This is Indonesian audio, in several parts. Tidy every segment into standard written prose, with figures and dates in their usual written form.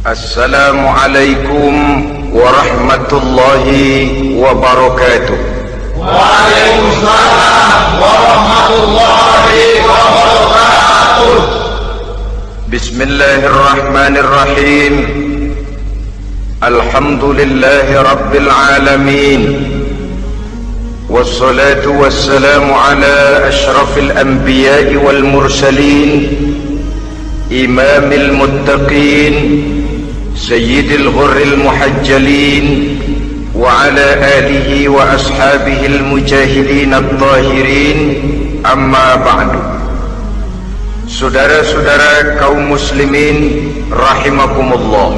Assalamualaikum warahmatullahi wabarakatuh. Waalaikumsalam warahmatullahi wabarakatuh. Bismillahirrahmanirrahim. Alhamdulillahi rabbil alamin. Wassalatu wassalamu ala ashrafil anbiya'i wal mursalin, imamil muttaqin, sayyidil ghurril muhajjalin, wa ala alihi wa ashabihil mujahidin at-tahirin, amma ba'du. Saudara-saudara kaum muslimin rahimakumullah,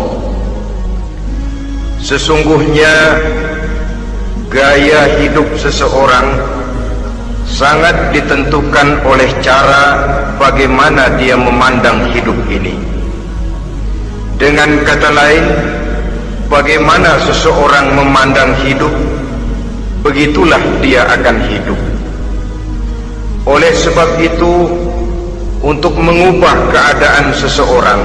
sesungguhnya gaya hidup seseorang sangat ditentukan oleh cara bagaimana dia memandang hidup ini. Dengan kata lain, bagaimana seseorang memandang hidup, begitulah dia akan hidup. Oleh sebab itu, untuk mengubah keadaan seseorang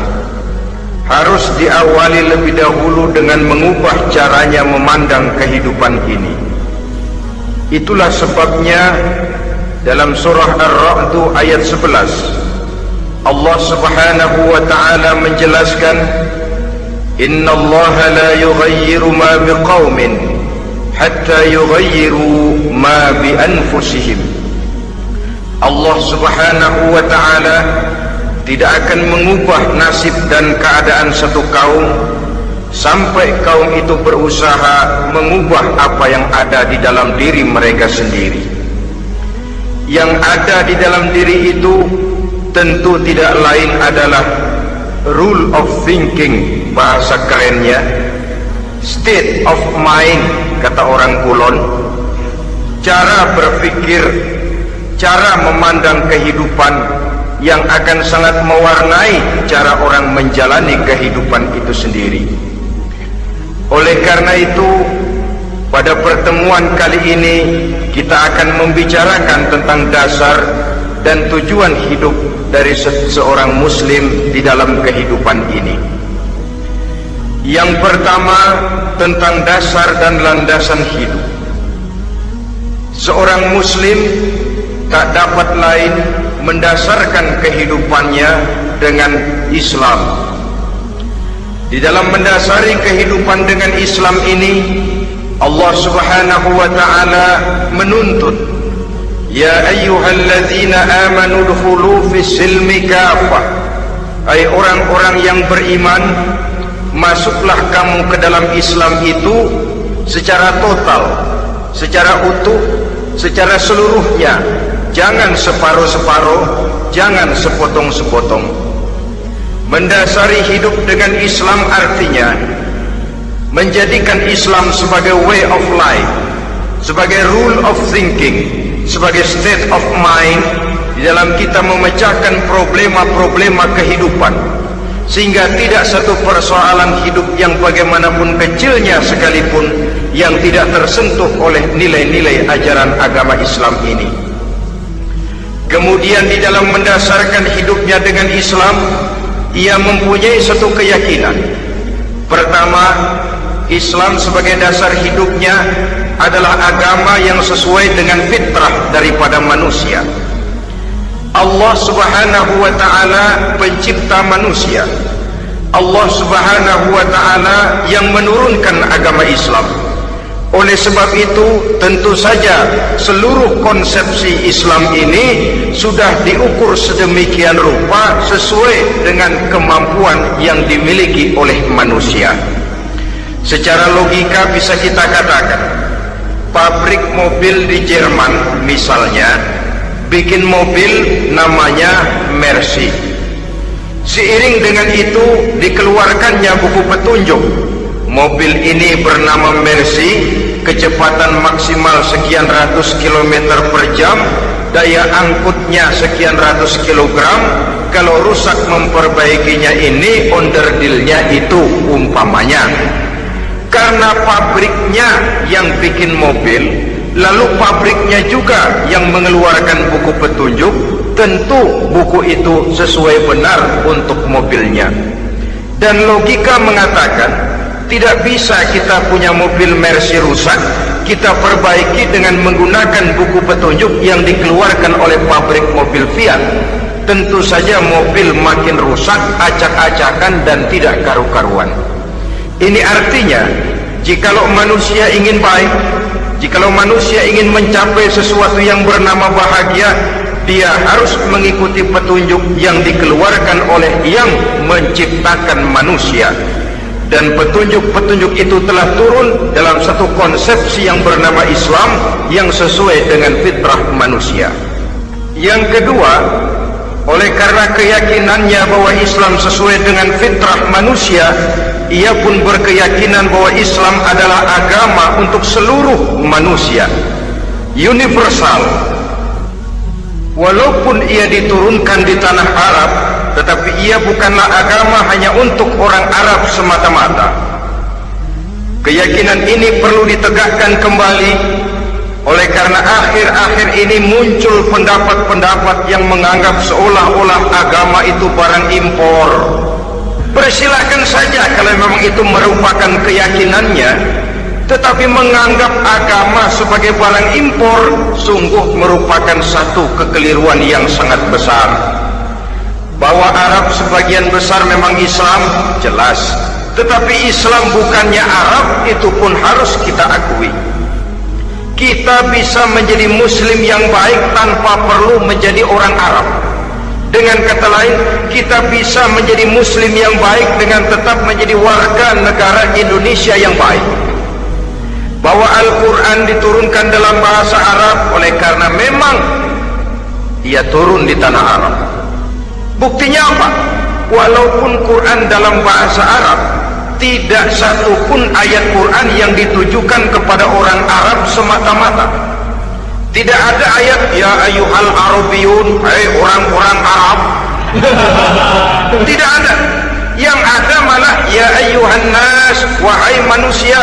harus diawali lebih dahulu dengan mengubah caranya memandang kehidupan ini. Itulah sebabnya dalam surah Ar-Ra'd ayat 11 Allah Subhanahu wa ta'ala menjelaskan, Innallaha la yughayyiru ma biqaumin hatta yughayyiru ma bi anfusihim. Allah Subhanahu wa ta'ala tidak akan mengubah nasib dan keadaan satu kaum sampai kaum itu berusaha mengubah apa yang ada di dalam diri mereka sendiri. Yang ada di dalam diri itu tentu tidak lain adalah rule of thinking, bahasa kerennya state of mind, kata orang Kulon, cara berpikir, cara memandang kehidupan yang akan sangat mewarnai cara orang menjalani kehidupan itu sendiri. Oleh karena itu, pada pertemuan kali ini kita akan membicarakan tentang dasar dan tujuan hidup dari seorang muslim di dalam kehidupan ini. Yang pertama, tentang dasar dan landasan hidup. Seorang muslim tak dapat lain mendasarkan kehidupannya dengan Islam. Di dalam mendasari kehidupan dengan Islam ini, Allah Subhanahu wa ta'ala menuntut, Ya ayyuhalladzina amanu dukhulu fis-silmi kafah. Hai orang-orang yang beriman, masuklah kamu ke dalam Islam itu secara total, secara utuh, secara seluruhnya. Jangan separuh-separuh, jangan sepotong-sepotong. Mendasari hidup dengan Islam artinya menjadikan Islam sebagai way of life, sebagai rule of thinking, sebagai state of mind di dalam kita memecahkan problema-problema kehidupan, sehingga tidak satu persoalan hidup yang bagaimanapun kecilnya sekalipun yang tidak tersentuh oleh nilai-nilai ajaran agama Islam ini. Kemudian di dalam mendasarkan hidupnya dengan Islam, ia mempunyai satu keyakinan. Pertama, Islam sebagai dasar hidupnya adalah agama yang sesuai dengan fitrah daripada manusia. Allah Subhanahu wa ta'ala pencipta manusia. Allah Subhanahu wa ta'ala yang menurunkan agama Islam. Oleh sebab itu, tentu saja seluruh konsepsi Islam ini sudah diukur sedemikian rupa sesuai dengan kemampuan yang dimiliki oleh manusia. Secara logika bisa kita katakan, pabrik mobil di Jerman misalnya bikin mobil namanya Mercy. Seiring dengan itu dikeluarkannya buku petunjuk. Mobil ini bernama Mercy, kecepatan maksimal sekian ratus kilometer per jam, daya angkutnya sekian ratus kilogram. Kalau rusak memperbaikinya ini onderdilnya itu umpamanya. Karena pabriknya yang bikin mobil, lalu pabriknya juga yang mengeluarkan buku petunjuk, tentu buku itu sesuai benar untuk mobilnya. Dan logika mengatakan tidak bisa kita punya mobil Mercy rusak, kita perbaiki dengan menggunakan buku petunjuk yang dikeluarkan oleh pabrik mobil Fiat. Tentu saja mobil makin rusak, acak-acakan dan tidak karu-karuan. Ini artinya, jikalau manusia ingin baik, jikalau manusia ingin mencapai sesuatu yang bernama bahagia, dia harus mengikuti petunjuk yang dikeluarkan oleh yang menciptakan manusia. Dan petunjuk-petunjuk itu telah turun dalam satu konsepsi yang bernama Islam yang sesuai dengan fitrah manusia. Yang kedua, oleh karena keyakinannya bahwa Islam sesuai dengan fitrah manusia, ia pun berkeyakinan bahwa Islam adalah agama untuk seluruh manusia, universal. Walaupun ia diturunkan di tanah Arab, tetapi ia bukanlah agama hanya untuk orang Arab semata-mata. Keyakinan ini perlu ditegakkan kembali, oleh karena akhir-akhir ini muncul pendapat-pendapat yang menganggap seolah-olah agama itu barang impor. Persilahkan saja kalau memang itu merupakan keyakinannya, tetapi menganggap agama sebagai barang impor sungguh merupakan satu kekeliruan yang sangat besar. Bahwa Arab sebagian besar memang Islam, jelas, tetapi Islam bukannya Arab, itu pun harus kita akui. Kita bisa menjadi muslim yang baik tanpa perlu menjadi orang Arab. Dengan kata lain, kita bisa menjadi muslim yang baik dengan tetap menjadi warga negara Indonesia yang baik. Bahwa Al-Quran diturunkan dalam bahasa Arab oleh karena memang ia turun di tanah Arab. Buktinya apa? Walaupun Quran dalam bahasa Arab, tidak satu pun ayat Quran yang ditujukan kepada orang Arab semata-mata. Tidak ada ayat ya ayyuhal arabiyun, hai orang-orang Arab. Tidak ada. Yang ada malah ya ayyuhan nas, wahai manusia.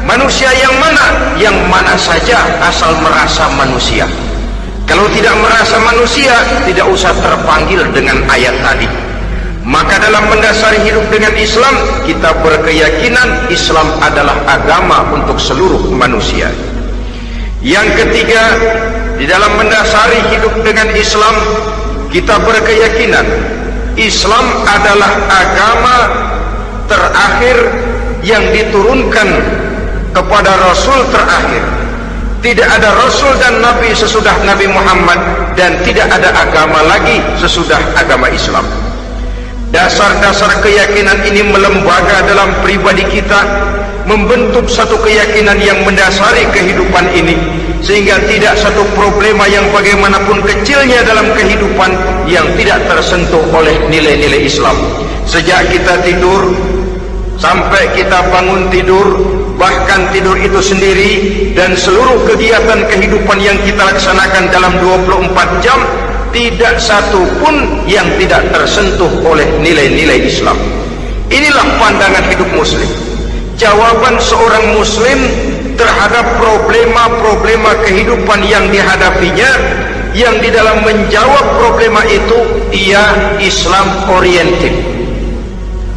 Manusia yang mana? Yang mana saja asal merasa manusia. Kalau tidak merasa manusia, tidak usah terpanggil dengan ayat tadi. Maka dalam mendasari hidup dengan Islam, kita berkeyakinan Islam adalah agama untuk seluruh manusia. Yang ketiga, di dalam mendasari hidup dengan Islam, kita berkeyakinan Islam adalah agama terakhir yang diturunkan kepada Rasul terakhir. Tidak ada Rasul dan Nabi sesudah Nabi Muhammad, dan tidak ada agama lagi sesudah agama Islam. Dasar-dasar keyakinan ini melembaga dalam pribadi kita, membentuk satu keyakinan yang mendasari kehidupan ini, sehingga tidak satu problema yang bagaimanapun kecilnya dalam kehidupan yang tidak tersentuh oleh nilai-nilai Islam. Sejak kita tidur sampai kita bangun tidur, bahkan tidur itu sendiri, dan seluruh kegiatan kehidupan yang kita laksanakan dalam 24 jam, tidak satu pun yang tidak tersentuh oleh nilai-nilai Islam. Inilah pandangan hidup muslim. Jawaban seorang muslim terhadap problema-problema kehidupan yang dihadapinya, yang di dalam menjawab problema itu ia Islam oriented,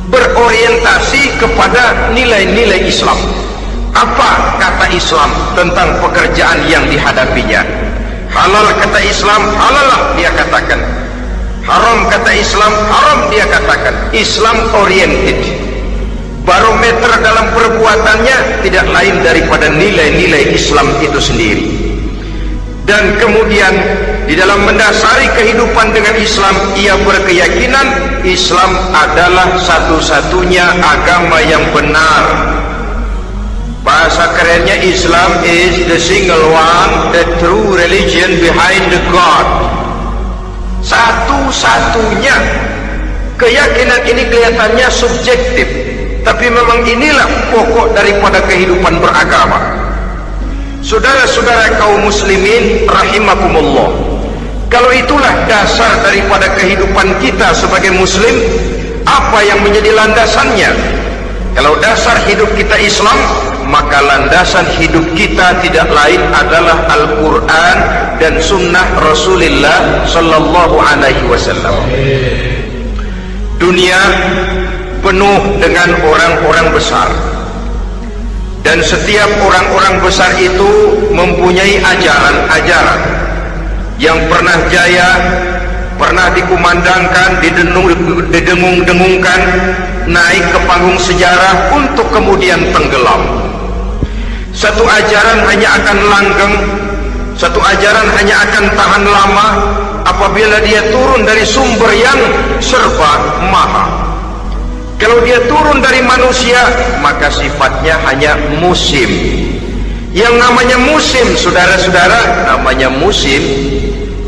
berorientasi kepada nilai-nilai Islam. Apa kata Islam tentang pekerjaan yang dihadapinya? Halal kata Islam, halalah dia katakan. Haram kata Islam, haram dia katakan. Islam oriented. Barometer dalam perbuatannya tidak lain daripada nilai-nilai Islam itu sendiri. Dan kemudian di dalam mendasari kehidupan dengan Islam, ia berkeyakinan Islam adalah satu-satunya agama yang benar. Bahasa kerennya, Islam is the single one, the true religion behind the God. Satu-satunya. Keyakinan ini kelihatannya subjektif, tapi memang inilah pokok daripada kehidupan beragama. Saudara-saudara kaum muslimin rahimakumullah, kalau itulah dasar daripada kehidupan kita sebagai muslim, apa yang menjadi landasannya? Kalau dasar hidup kita Islam, maka landasan hidup kita tidak lain adalah Al-Quran dan Sunnah Rasulullah Sallallahu Alaihi Wasallam. Dunia penuh dengan orang-orang besar, dan setiap orang-orang besar itu mempunyai ajaran-ajaran yang pernah jaya, pernah dikumandangkan, didengung-dengungkan, naik ke panggung sejarah untuk kemudian tenggelam. Satu ajaran hanya akan langgeng, satu ajaran hanya akan tahan lama apabila dia turun dari sumber yang serba maha. Kalau dia turun dari manusia, maka sifatnya hanya musim. Yang namanya musim, saudara-saudara, namanya musim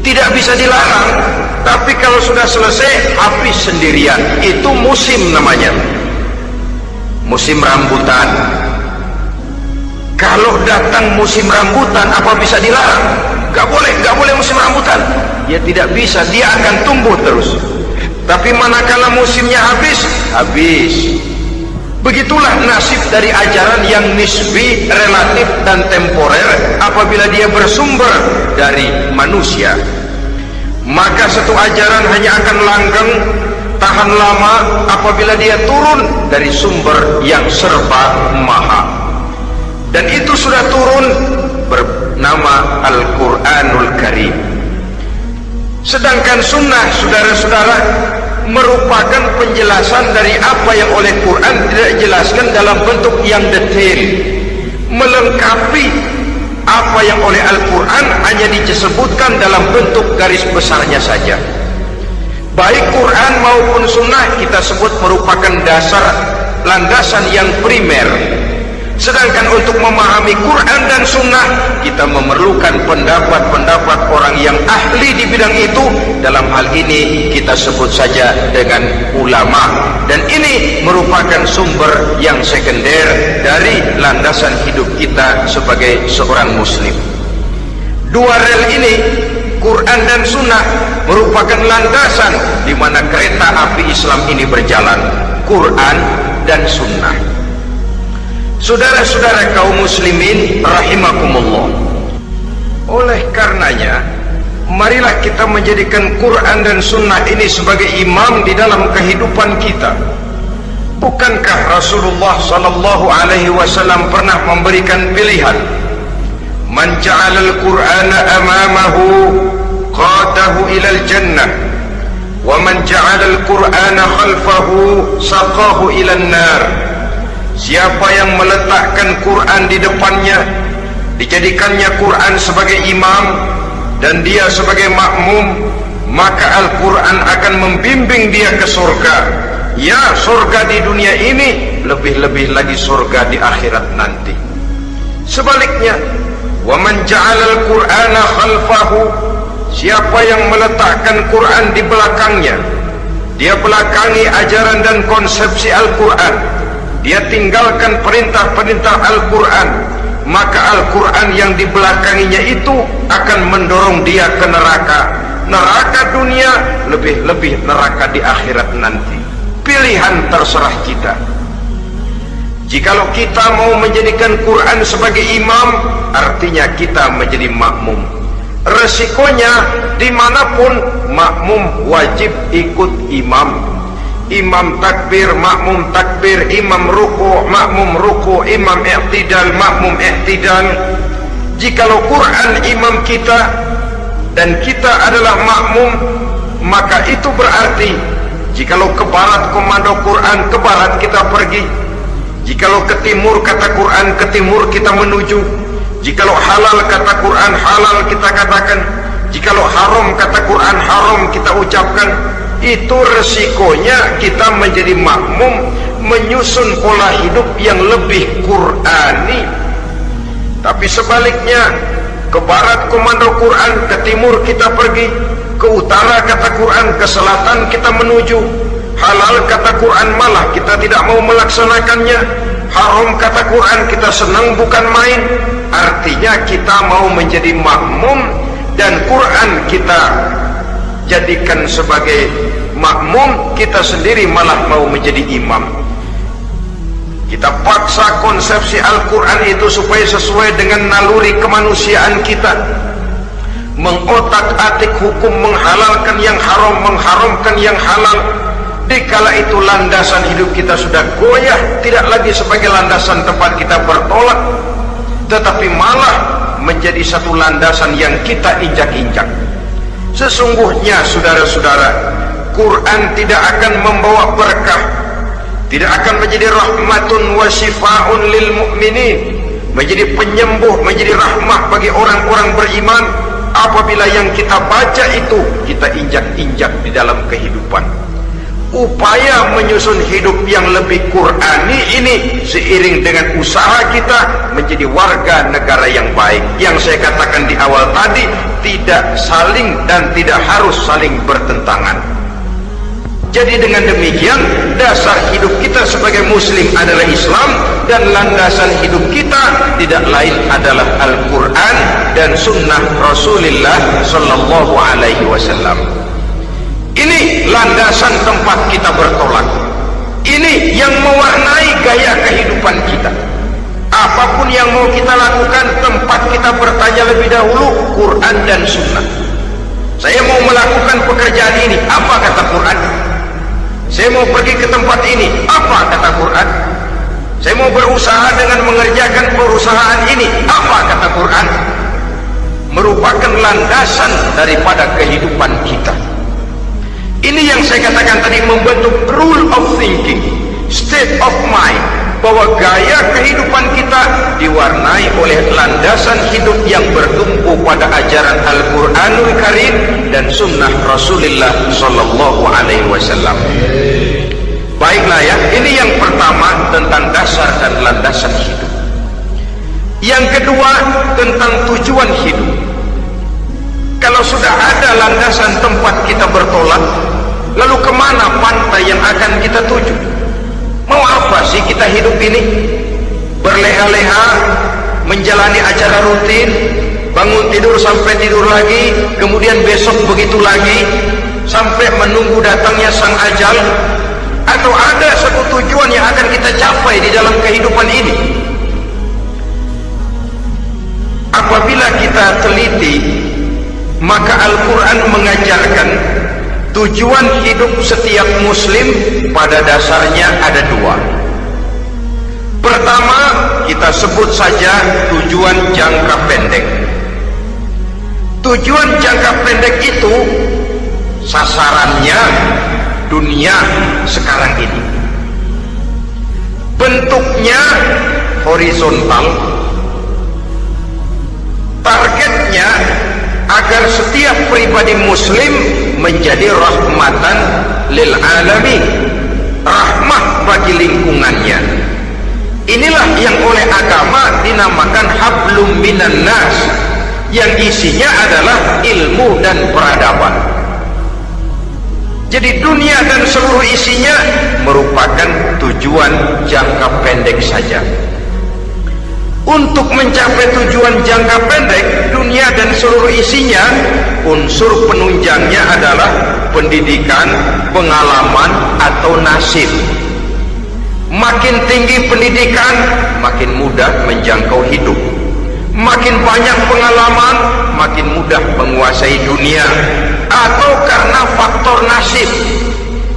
tidak bisa dilarang. Tapi kalau sudah selesai, habis sendirian. Itu musim namanya. Musim rambutan. Kalau datang musim rambutan, apa bisa dilarang? Gak boleh musim rambutan. Ya tidak bisa, dia akan tumbuh terus. Tapi manakala musimnya habis, habis. Begitulah nasib dari ajaran yang nisbi, relatif dan temporer apabila dia bersumber dari manusia. Maka satu ajaran hanya akan langgeng, tahan lama apabila dia turun dari sumber yang serba maha. Dan itu sudah turun bernama Al-Quranul Karim. Sedangkan sunnah, saudara-saudara, merupakan penjelasan dari apa yang oleh Quran tidak dijelaskan dalam bentuk yang detail, melengkapi apa yang oleh Al-Quran hanya disebutkan dalam bentuk garis besarnya saja. Baik Quran maupun sunnah kita sebut merupakan dasar, landasan yang primer. Sedangkan untuk memahami Quran dan sunnah, kita memerlukan pendapat-pendapat orang yang ahli di bidang itu. Dalam hal ini kita sebut saja dengan ulama. Dan ini merupakan sumber yang sekunder dari landasan hidup kita sebagai seorang muslim. Dua rel ini, Quran dan sunnah, merupakan landasan di mana kereta api Islam ini berjalan. Quran dan sunnah. Saudara-saudara kaum muslimin rahimakumullah, oleh karenanya marilah kita menjadikan Quran dan sunnah ini sebagai imam di dalam kehidupan kita. Bukankah Rasulullah sallallahu alaihi wasallam pernah memberikan pilihan, man ja'alal Qur'ana amamahu qadahu ilal jannah wa man ja'alal Qur'ana khalfahu saqahu ilan nar. Siapa yang meletakkan Quran di depannya, dijadikannya Quran sebagai imam dan dia sebagai makmum, maka Al-Quran akan membimbing dia ke surga. Ya, surga di dunia ini, lebih-lebih lagi surga di akhirat nanti. Sebaliknya, wa man ja'alal Qur'ana khalfahu, siapa yang meletakkan Quran di belakangnya, dia belakangi ajaran dan konsepsi Al-Quran, dia tinggalkan perintah-perintah Al-Quran, maka Al-Quran yang dibelakanginya itu akan mendorong dia ke neraka. Neraka dunia, lebih-lebih neraka di akhirat nanti. Pilihan terserah kita. Jikalau kita mau menjadikan Quran sebagai imam, artinya kita menjadi makmum. Resikonya dimanapun, makmum wajib ikut imam. Imam takbir, makmum takbir, imam ruku, makmum ruku, imam i'tidal, makmum i'tidal. Jikalau Quran imam kita dan kita adalah makmum, maka itu berarti jikalau ke barat komando Quran, ke barat kita pergi. Jikalau ke timur kata Quran, ke timur kita menuju. Jikalau halal kata Quran, halal kita katakan. Jikalau haram kata Quran, haram kita ucapkan. Itu resikonya kita menjadi makmum, menyusun pola hidup yang lebih Qurani. Tapi sebaliknya, ke barat komando Quran, ke timur kita pergi, ke utara kata Quran, ke selatan kita menuju. Halal kata Quran malah kita tidak mau melaksanakannya. Haram kata Quran kita senang bukan main. Artinya kita mau menjadi makmum dan Quran kita jadikan sebagai makmum, kita sendiri malah mau menjadi imam. Kita paksa konsepsi Al-Quran itu supaya sesuai dengan naluri kemanusiaan kita, mengotak-atik hukum, menghalalkan yang haram, mengharamkan yang halal. Dikala itu landasan hidup kita sudah goyah, tidak lagi sebagai landasan tempat kita bertolak, tetapi malah menjadi satu landasan yang kita injak-injak. Sesungguhnya saudara-saudara, Quran tidak akan membawa berkah, tidak akan menjadi rahmatun wa syifaun lil mu'minin, menjadi penyembuh, menjadi rahmah bagi orang-orang beriman apabila yang kita baca itu kita injak-injak di dalam kehidupan. Upaya menyusun hidup yang lebih Qurani ini seiring dengan usaha kita menjadi warga negara yang baik, yang saya katakan di awal tadi, tidak saling dan tidak harus saling bertentangan. Jadi dengan demikian, dasar hidup kita sebagai muslim adalah Islam, dan landasan hidup kita tidak lain adalah Al-Quran dan sunnah Rasulullah sallallahu alaihi wasallam. Ini landasan tempat kita bertolak. Ini yang mewarnai gaya kehidupan kita. Apapun yang mau kita lakukan, tempat kita bertanya lebih dahulu Quran dan sunnah. Saya mau melakukan pekerjaan ini, apa kata Quran? Saya mau pergi ke tempat ini, apa kata Quran? Saya mau berusaha dengan mengerjakan perusahaan ini, apa kata Quran? Merupakan landasan daripada kehidupan kita. Ini yang saya katakan tadi, membentuk rule of thinking, state of mind, bahwa gaya kehidupan kita diwarnai oleh landasan hidup yang bertumpu pada ajaran Al-Quranul Karim dan sunnah Rasulullah sallallahu alaihi wasallam. Baiklah ya, ini yang pertama tentang dasar dan landasan hidup. Yang kedua tentang tujuan hidup. Kalau sudah ada landasan tempat kita bertolak, lalu kemana pantai yang akan kita tuju? Mau apa sih kita hidup ini? Berleha-leha, menjalani acara rutin, bangun tidur sampai tidur lagi, kemudian besok begitu lagi, sampai menunggu datangnya sang ajal? Atau ada satu tujuan yang akan kita capai di dalam kehidupan ini? Apabila kita teliti, maka Al-Quran mengajarkan tujuan hidup setiap muslim pada dasarnya ada dua. Pertama, kita sebut saja tujuan jangka pendek. Tujuan jangka pendek itu sasarannya dunia sekarang ini. Bentuknya horizontal, targetnya agar setiap pribadi muslim menjadi rahmatan lil alamin, rahmah bagi lingkungannya. Inilah yang oleh agama dinamakan hablum minan nas, yang isinya adalah ilmu dan peradaban. Jadi dunia dan seluruh isinya merupakan tujuan jangka pendek saja. Untuk mencapai tujuan jangka pendek, dunia dan seluruh isinya, unsur penunjangnya adalah pendidikan, pengalaman, atau nasib. Makin tinggi pendidikan, makin mudah menjangkau hidup. Makin banyak pengalaman, makin mudah menguasai dunia. Atau karena faktor nasib,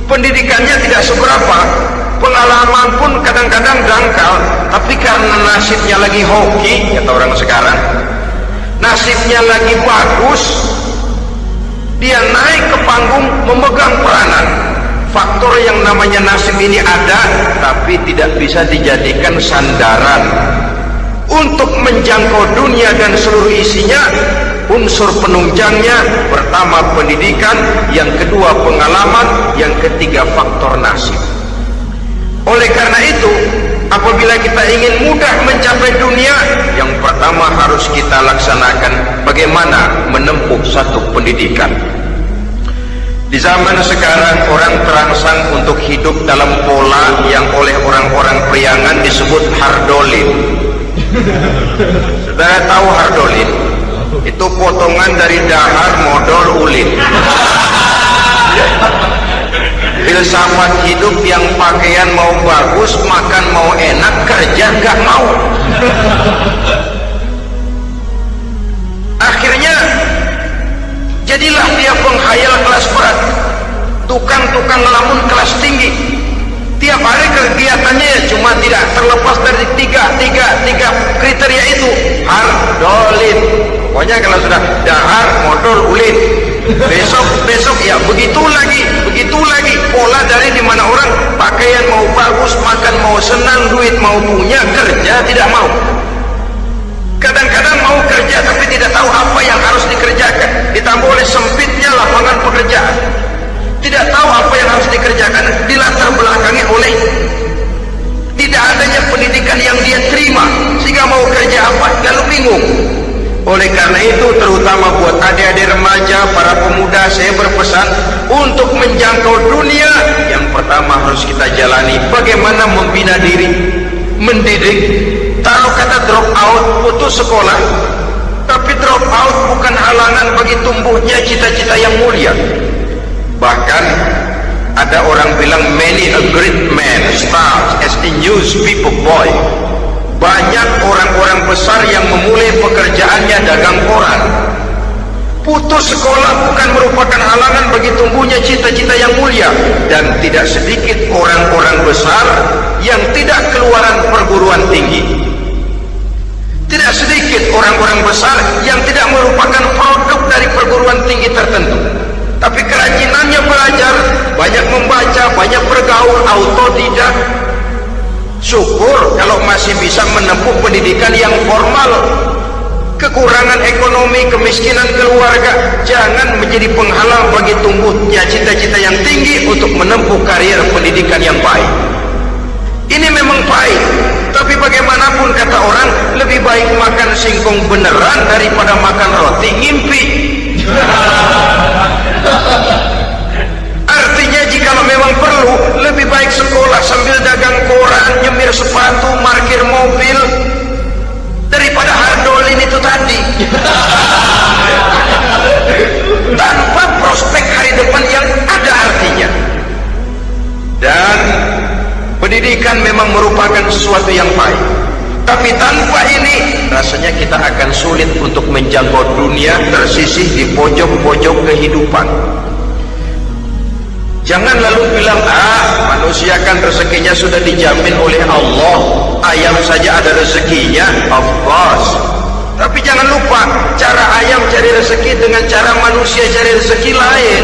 pendidikannya tidak seberapa, pengalaman pun kadang-kadang dangkal, tapi karena nasibnya lagi hoki, kata orang sekarang, nasibnya lagi bagus, dia naik ke panggung memegang peranan. Faktor yang namanya nasib ini ada, tapi tidak bisa dijadikan sandaran. Untuk menjangkau dunia dan seluruh isinya, unsur penunjangnya pertama pendidikan, yang kedua pengalaman, yang ketiga faktor nasib. Oleh karena itu, apabila kita ingin mudah mencapai dunia, yang pertama harus kita laksanakan bagaimana menempuh satu pendidikan. Di zaman sekarang orang terangsang untuk hidup dalam pola yang oleh orang-orang priangan disebut hardolin. Saudara tahu hardolin? Itu potongan dari dahar modal ulin. Filsafat hidup yang pakaian mau bagus, makan mau enak, kerja gak mau. Akhirnya jadilah dia penghayal kelas berat. tukang-tukang ngelamun kelas tinggi. Tiap hari kegiatannya ya cuma tidak terlepas dari tiga kriteria itu. Dolin. Pokoknya kalau sudah dahar, modal, ulin. Besok ya begitu lagi. Pola dari dimana orang pakaian mau bagus, makan mau senang, duit mau punya, kerja tidak mau. Kadang-kadang mau kerja tapi tidak tahu apa yang harus dikerjakan. Ditambah oleh sempitnya lapangan pekerjaan. Tidak tahu apa yang harus dikerjakan, dilatar belakangi oleh tidak adanya pendidikan yang dia terima, sehingga mau kerja apa lalu bingung. Oleh karena itu, terutama buat adik-adik remaja, para pemuda, saya berpesan untuk menjangkau dunia, yang pertama harus kita jalani bagaimana membina diri, mendidik. Taruh kata drop out, putus sekolah, tapi drop out bukan halangan bagi tumbuhnya cita-cita yang mulia. Bahkan ada orang bilang many a great man starts as a newspaper boy. Banyak orang-orang besar yang memulai pekerjaannya dagang koran. Putus sekolah bukan merupakan halangan bagi tumbuhnya cita-cita yang mulia. Dan tidak sedikit orang-orang besar yang tidak keluaran perguruan tinggi. Tidak sedikit orang-orang besar yang tidak merupakan produk dari perguruan tinggi tertentu, tapi kerajinannya belajar, banyak membaca, banyak bergaul, autodidak. Syukur kalau masih bisa menempuh pendidikan yang formal. Kekurangan ekonomi, kemiskinan keluarga jangan menjadi penghalang bagi tumbuhnya cita-cita yang tinggi untuk menempuh karier pendidikan yang baik. Ini memang baik, tapi bagaimanapun kata orang, lebih baik makan singkong beneran daripada makan roti ngimpi. Artinya jikalau memang perlu, lebih baik sekolah sambil dagang koran, nyemir sepatu, parkir mobil, daripada hardolin itu tadi. Tanpa prospek hari depan yang ada artinya. Dan pendidikan memang merupakan sesuatu yang baik, tapi tanpa ini rasanya kita akan sulit untuk menjangkau dunia, tersisih di pojok-pojok kehidupan. Jangan lalu bilang, manusia kan rezekinya sudah dijamin oleh Allah, ayam saja ada rezekinya. Of course. Tapi jangan lupa, cara ayam cari rezeki dengan cara manusia cari rezeki lain.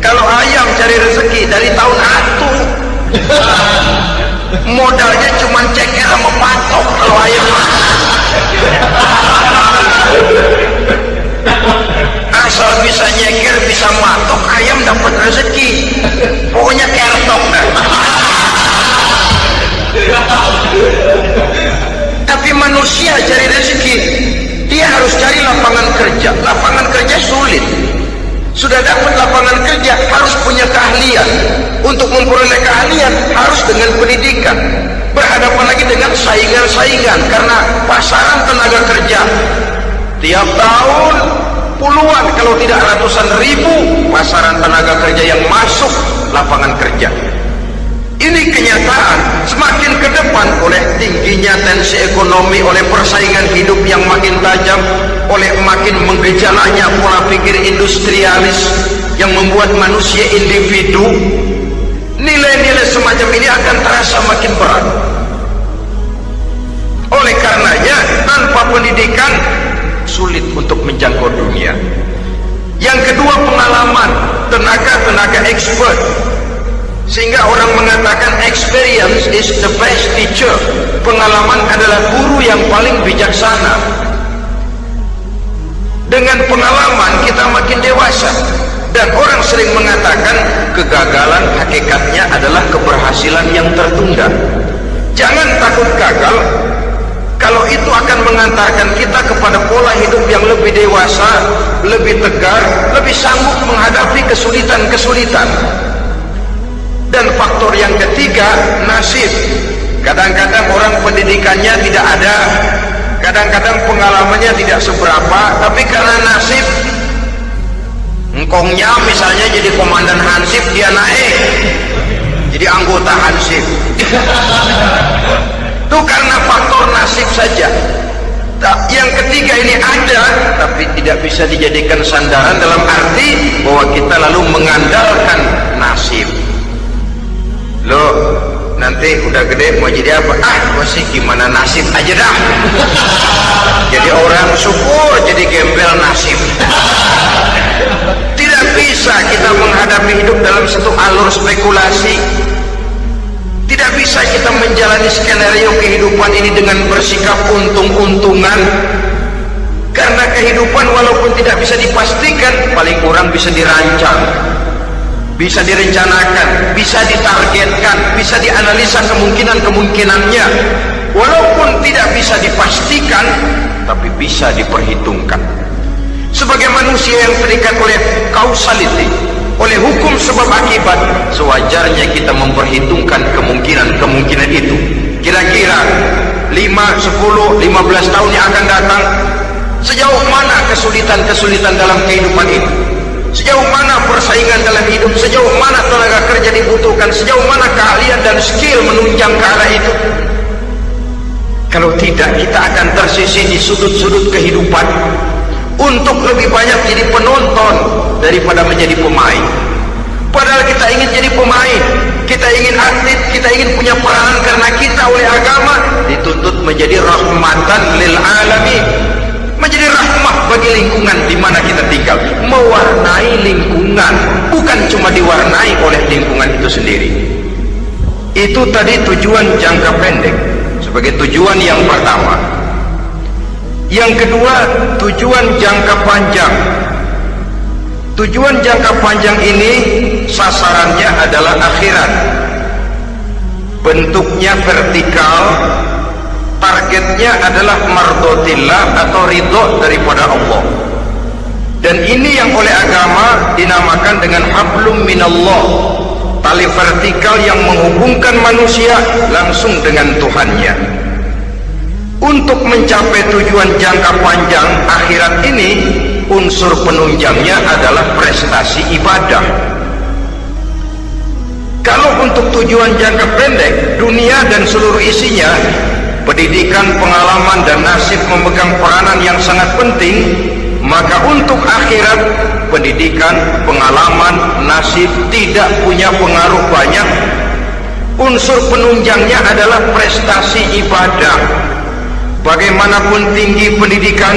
Kalau ayam cari rezeki dari tahun atu, modalnya cuma ceker sama patok. Kalau ayam asal bisa nyeker, bisa matok, ayam dapat rezeki. Pokoknya kertok dah. Tapi manusia cari rezeki, dia harus cari lapangan kerja. Lapangan kerja sulit. Sudah dapat lapangan kerja, harus punya keahlian. Untuk memperoleh keahlian harus dengan pendidikan. Berhadapan lagi dengan saingan-saingan, karena pasaran tenaga kerja tiap tahun puluhan kalau tidak ratusan ribu pasaran tenaga kerja yang masuk lapangan kerja. Ini kenyataan. Semakin ke depan, oleh tingginya tensi ekonomi, oleh persaingan hidup yang makin tajam, oleh makin menggejalanya pola pikir industrialis yang membuat manusia individu, nilai-nilai semacam ini akan terasa makin berat. Oleh karenanya, tanpa pendidikan sulit untuk menjangkau dunia. Yang kedua, pengalaman, tenaga expert. Sehingga orang mengatakan experience is the best teacher. Pengalaman adalah guru yang paling bijaksana. Dengan pengalaman kita makin dewasa. Dan orang sering mengatakan kegagalan hakikatnya adalah keberhasilan yang tertunda. Jangan takut gagal, kalau itu akan mengantarkan kita kepada pola hidup yang lebih dewasa, lebih tegar, lebih sanggup menghadapi kesulitan-kesulitan. Dan faktor yang ketiga, nasib. Kadang-kadang orang pendidikannya tidak ada, kadang-kadang pengalamannya tidak seberapa, tapi karena nasib, engkongnya misalnya jadi komandan Hansip, dia naik jadi anggota Hansip. Itu karena faktor nasib saja. Yang ketiga ini ada, tapi tidak bisa dijadikan sandaran dalam arti bahwa kita lalu mengandalkan nasib. Loh, nanti udah gede mau jadi apa? Gua sih gimana nasib aja dah. Jadi orang syukur, jadi gembel nasib. Tidak bisa kita menghadapi hidup dalam satu alur spekulasi. Tidak bisa kita menjalani skenario kehidupan ini dengan bersikap untung-untungan, karena kehidupan walaupun tidak bisa dipastikan, paling kurang bisa dirancang, bisa direncanakan, bisa ditargetkan, bisa dianalisa kemungkinan-kemungkinannya. Walaupun tidak bisa dipastikan, tapi bisa diperhitungkan. Sebagai manusia yang terikat oleh causality, oleh hukum sebab akibat, sewajarnya kita memperhitungkan kemungkinan-kemungkinan itu. Kira-kira 5, 10, 15 tahun yang akan datang, sejauh mana kesulitan-kesulitan dalam kehidupan itu, sejauh mana persaingan dalam hidup, sejauh mana tenaga kerja dibutuhkan, sejauh mana keahlian dan skill menunjang ke arah itu. Kalau tidak, kita akan tersisih di sudut-sudut kehidupan untuk lebih banyak jadi penonton daripada menjadi pemain. Padahal kita ingin jadi pemain, kita ingin atlet, kita ingin punya peranan, karena kita oleh agama dituntut menjadi rahmatan lil alamin, menjadi rahmah bagi lingkungan di mana kita tinggal, mewarnai lingkungan, bukan cuma diwarnai oleh lingkungan itu sendiri. Itu tadi tujuan jangka pendek sebagai tujuan yang pertama. Yang kedua, tujuan jangka panjang. Tujuan jangka panjang ini sasarannya adalah akhirat. Bentuknya vertikal, targetnya adalah mardotillah atau ridho daripada Allah. Dan ini yang oleh agama dinamakan dengan hablum minallah, tali vertikal yang menghubungkan manusia langsung dengan Tuhannya. Untuk mencapai tujuan jangka panjang akhirat ini, unsur penunjangnya adalah prestasi ibadah. Kalau untuk tujuan jangka pendek, dunia dan seluruh isinya, pendidikan, pengalaman, dan nasib memegang peranan yang sangat penting, maka untuk akhirat, pendidikan, pengalaman, nasib tidak punya pengaruh banyak. Unsur penunjangnya adalah prestasi ibadah. Bagaimanapun tinggi pendidikan,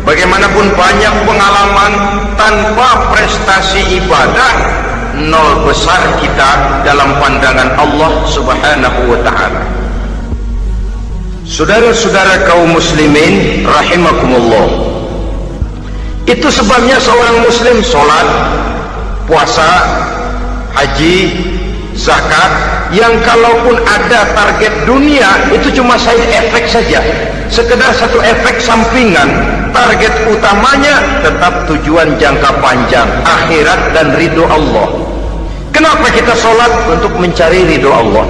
bagaimanapun banyak pengalaman, tanpa prestasi ibadah, nol besar kita dalam pandangan Allah Subhanahu wa ta'ala. Saudara-saudara kaum muslimin rahimakumullah, itu sebabnya seorang muslim sholat, puasa, haji, zakat, yang kalaupun ada target dunia itu cuma side effect saja, sekedar satu efek sampingan. Target utamanya tetap tujuan jangka panjang, akhirat dan ridho Allah. Kenapa kita sholat? Untuk mencari ridho Allah.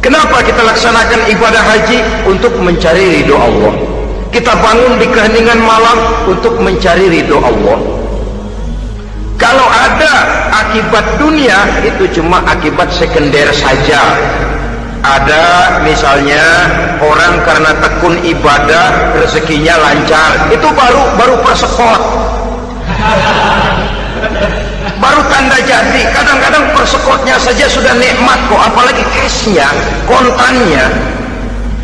Kenapa kita laksanakan ibadah haji? Untuk mencari ridho Allah. Kita bangun di keheningan malam untuk mencari ridho Allah. Kalau ada akibat dunia, itu cuma akibat sekunder saja. Ada misalnya orang karena tekun ibadah rezekinya lancar, itu baru persekot, baru tanda jadi. Kadang-kadang persekotnya saja sudah nikmat kok, apalagi cashnya, kontannya.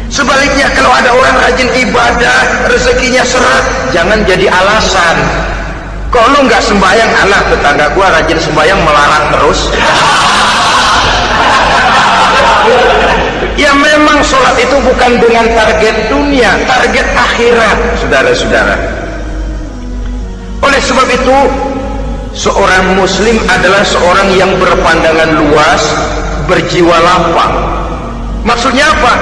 Sebaliknya kalau ada orang rajin ibadah, rezekinya seret, jangan jadi alasan. Kok lu nggak sembahyang? Alah, tetangga gua rajin sembahyang melarat terus. Ya memang sholat itu bukan dengan target dunia, target akhirat, saudara-saudara. Oleh sebab itu, seorang muslim adalah seorang yang berpandangan luas, berjiwa lapang. Maksudnya apa?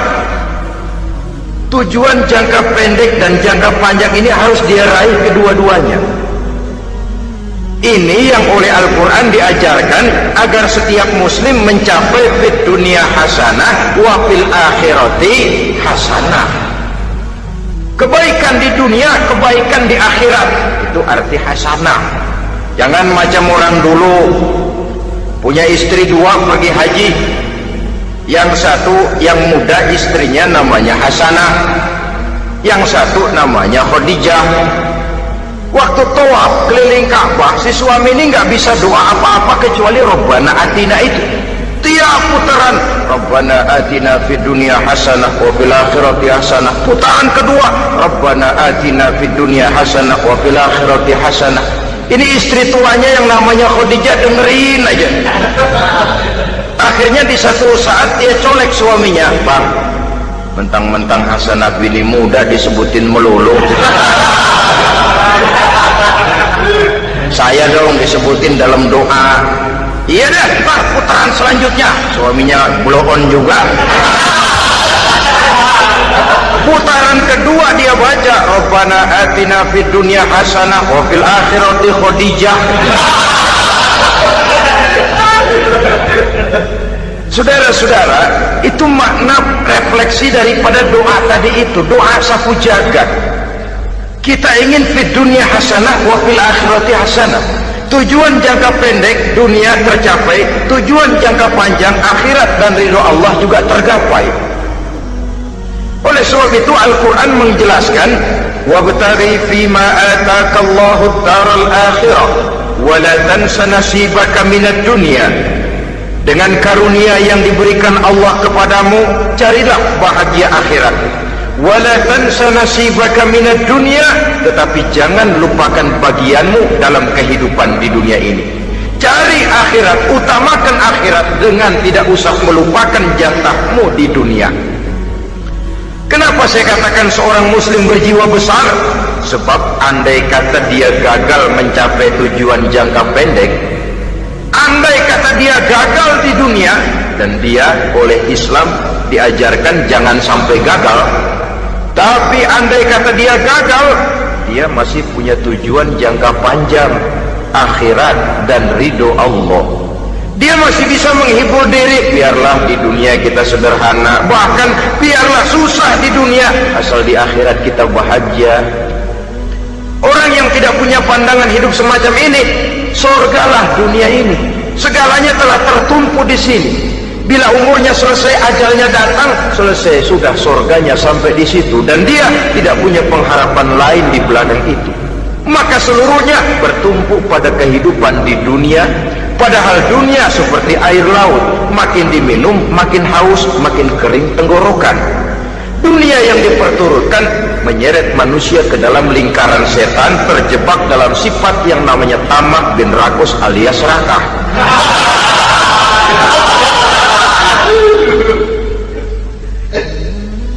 Tujuan jangka pendek dan jangka panjang ini harus dia raih kedua-duanya. Ini yang oleh Al-Quran diajarkan agar setiap muslim mencapai fid dunia hasanah wa fil akhirati hasanah. Kebaikan di dunia, kebaikan di akhirat, itu arti hasanah. Jangan macam orang dulu, punya istri dua pergi haji, yang satu yang muda istrinya namanya Hasanah, yang satu namanya Khadijah. Waktu tawaf keliling Ka'bah, si suami ini nggak bisa doa apa-apa kecuali Rabbana Atina itu. Tiap putaran Rabbana Atina fid dunya hasanah wa fil akhirati hasanah. Putaran kedua Rabbana Atina fid dunya hasanah wa fil akhirati hasanah. Ini istri tuanya yang namanya Khadijah dengerin aja. Akhirnya di satu saat dia colek suaminya, "Bang, mentang-mentang Hasanah bini muda disebutin melulu, saya dong disebutin dalam doa." "Iya dah, Pak, putaran selanjutnya." Suaminya blow on juga. Putaran kedua dia baca Rabbana Atina fid dunya hasanah wa fil akhirati Khadijah. Saudara-saudara, itu makna refleksi daripada doa tadi itu, doa sapu jagat. Kita ingin fid dunya hasanah wa fil akhirati hasanah. Tujuan jangka pendek dunia tercapai, tujuan jangka panjang akhirat dan ridho Allah juga tergapai. Oleh sebab itu Al-Quran menjelaskan, wabtaghi fima atakallahu ad-daral akhirah wa la tansa nasibaka minad dunya. Dengan karunia yang diberikan Allah kepadamu, carilah bahagia akhirat. Wa la tansa nasibaka minad dunya, tetapi jangan lupakan bagianmu dalam kehidupan di dunia ini. Cari akhirat, utamakan akhirat dengan tidak usah melupakan jatahmu di dunia. Kenapa saya katakan seorang muslim berjiwa besar? Sebab andai kata dia gagal mencapai tujuan jangka pendek, andai kata dia gagal di dunia, dan dia oleh Islam diajarkan jangan sampai gagal, tapi andai kata dia gagal, dia masih punya tujuan jangka panjang, akhirat dan ridho Allah. Dia masih bisa menghibur diri, biarlah di dunia kita sederhana, bahkan biarlah susah di dunia, asal di akhirat kita bahagia. Orang yang tidak punya pandangan hidup semacam ini, surgalah dunia ini, segalanya telah tertumpu di sini. Bila umurnya selesai, ajalnya datang, selesai sudah surganya sampai di situ, dan dia tidak punya pengharapan lain di belakang itu. Maka seluruhnya bertumpu pada kehidupan di dunia. Padahal dunia seperti air laut, makin diminum makin haus, makin kering tenggorokan. Dunia yang diperturutkan menyeret manusia ke dalam lingkaran setan, terjebak dalam sifat yang namanya tamak bin rakus alias serakah.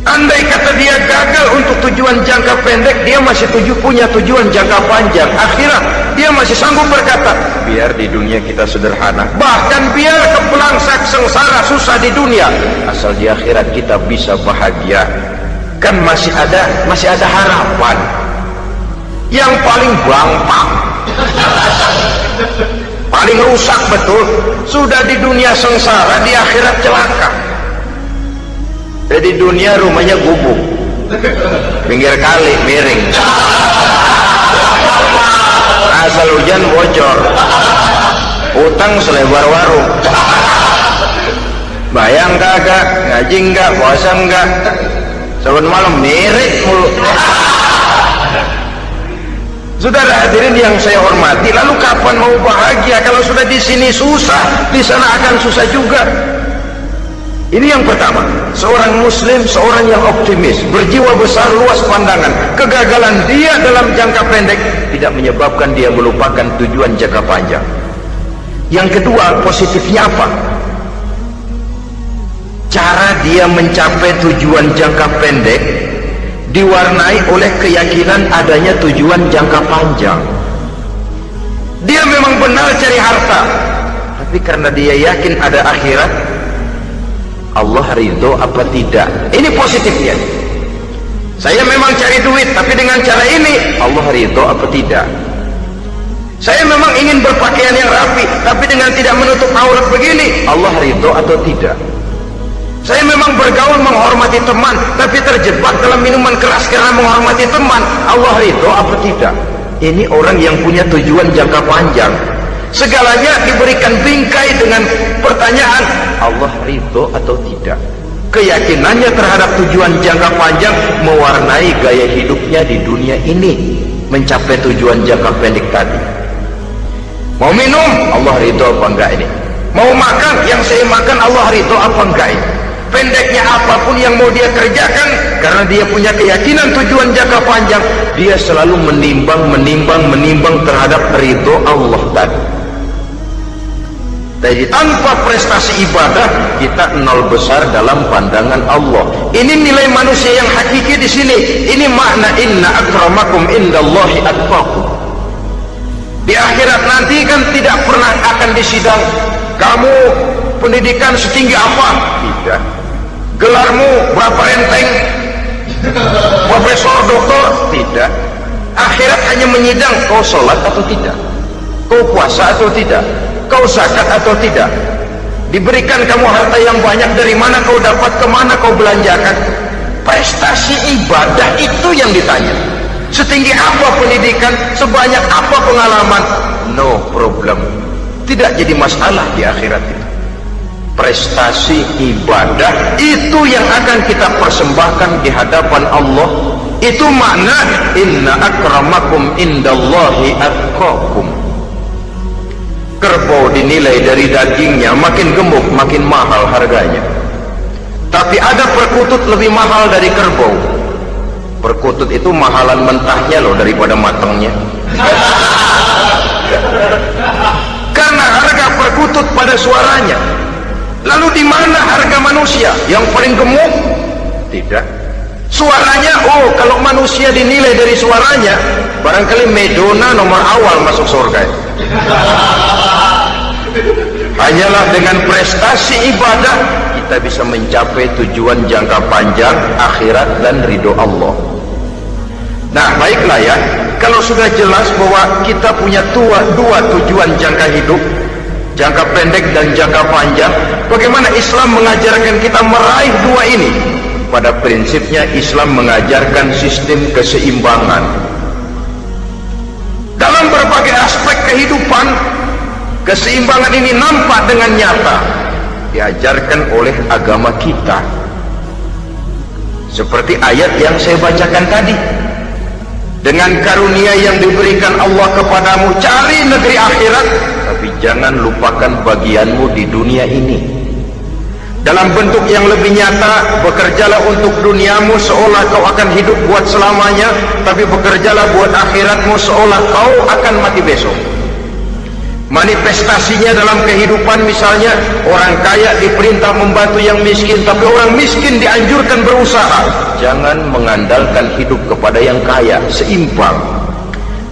Andai kata dia gagal untuk tujuan jangka pendek, dia masih punya tujuan jangka panjang, akhirat. Dia masih sanggup berkata, biar di dunia kita sederhana, bahkan biar kepelangsak sengsara susah di dunia, asal di akhirat kita bisa bahagia. Kan masih ada harapan. Yang paling bangpang, paling rusak betul, sudah di dunia sengsara, di akhirat celaka. Jadi dunia rumahnya gubuk, pinggir kali miring, asal hujan bocor, utang selebar warung. Bayang kagak, ngaji enggak, puasa enggak, saban malam miring mulu. Saudara hadirin yang saya hormati, lalu kapan mau bahagia kalau sudah di sini susah, di sana akan susah juga. Ini yang pertama, seorang muslim, seorang yang optimis, berjiwa besar, luas pandangan. Kegagalan dia dalam jangka pendek tidak menyebabkan dia melupakan tujuan jangka panjang. Yang kedua, positifnya apa? Cara dia mencapai tujuan jangka pendek diwarnai oleh keyakinan adanya tujuan jangka panjang. Dia memang benar cari harta, tapi karena dia yakin ada akhirat, Allah ridho apa tidak? Ini positifnya. Saya memang cari duit, tapi dengan cara ini Allah ridho apa tidak? Saya memang ingin berpakaian yang rapi, tapi dengan tidak menutup aurat begini, Allah ridho atau tidak? Saya memang bergaul menghormati teman, tapi terjebak dalam minuman keras karena menghormati teman, Allah ridho apa tidak? Ini orang yang punya tujuan jangka panjang. Segalanya diberikan bingkai dengan pertanyaan, Allah ridho atau tidak? keyakinannya terhadap tujuan jangka panjang mewarnai gaya hidupnya di dunia ini mencapai tujuan jangka pendek tadi. Mau minum, Allah ridho apa enggak ini? Mau makan, yang saya makan Allah ridho apa enggak ini? Pendeknya apapun yang mau dia kerjakan, karena dia punya keyakinan tujuan jangka panjang, dia selalu menimbang terhadap ridho Allah tadi. Jadi tanpa prestasi ibadah, kita nol besar dalam pandangan Allah. Ini nilai manusia yang hakiki di sini. Ini makna inna akramakum indallahi atqakum. Di akhirat nanti kan tidak pernah akan disidang. Kamu pendidikan setinggi apa? Tidak. Gelarmu berapa renteng? Profesor, doktor? Tidak. Akhirat hanya menyidang kau sholat atau tidak, kau puasa atau tidak, kau zakat atau tidak, diberikan kamu harta yang banyak, dari mana kau dapat, kemana kau belanjakan. Prestasi ibadah itu yang ditanya. Setinggi apa pendidikan, sebanyak apa pengalaman, no problem, tidak jadi masalah di akhirat itu. Prestasi ibadah itu yang akan kita persembahkan di hadapan Allah. Itu makna inna akramakum indallahi atqakum. Kerbau dinilai dari dagingnya, makin gemuk makin mahal harganya. Tapi ada perkutut lebih mahal dari kerbau. Perkutut itu mahalan mentahnya loh daripada matangnya. Karena harga perkutut pada suaranya. Lalu di mana harga manusia yang paling gemuk? Tidak. Suaranya, oh kalau manusia dinilai dari suaranya, barangkali Madonna nomor awal masuk surga. Hanyalah dengan prestasi ibadah kita bisa mencapai tujuan jangka panjang akhirat dan ridho Allah. Nah baiklah ya, kalau sudah jelas bahwa kita punya dua tujuan jangka hidup, jangka pendek dan jangka panjang, bagaimana Islam mengajarkan kita meraih dua ini? Pada prinsipnya Islam mengajarkan sistem keseimbangan dalam berbagai aspek kehidupan. Keseimbangan ini nampak dengan nyata diajarkan oleh agama kita, seperti ayat yang saya bacakan tadi. Dengan karunia yang diberikan Allah kepadamu, cari negeri akhirat, tapi jangan lupakan bagianmu di dunia ini. Dalam bentuk yang lebih nyata, bekerjalah untuk duniamu seolah kau akan hidup buat selamanya, tapi bekerjalah buat akhiratmu seolah kau akan mati besok. Manifestasinya dalam kehidupan, misalnya orang kaya diperintah membantu yang miskin, tapi orang miskin dianjurkan berusaha. Jangan mengandalkan hidup kepada yang kaya, seimbang.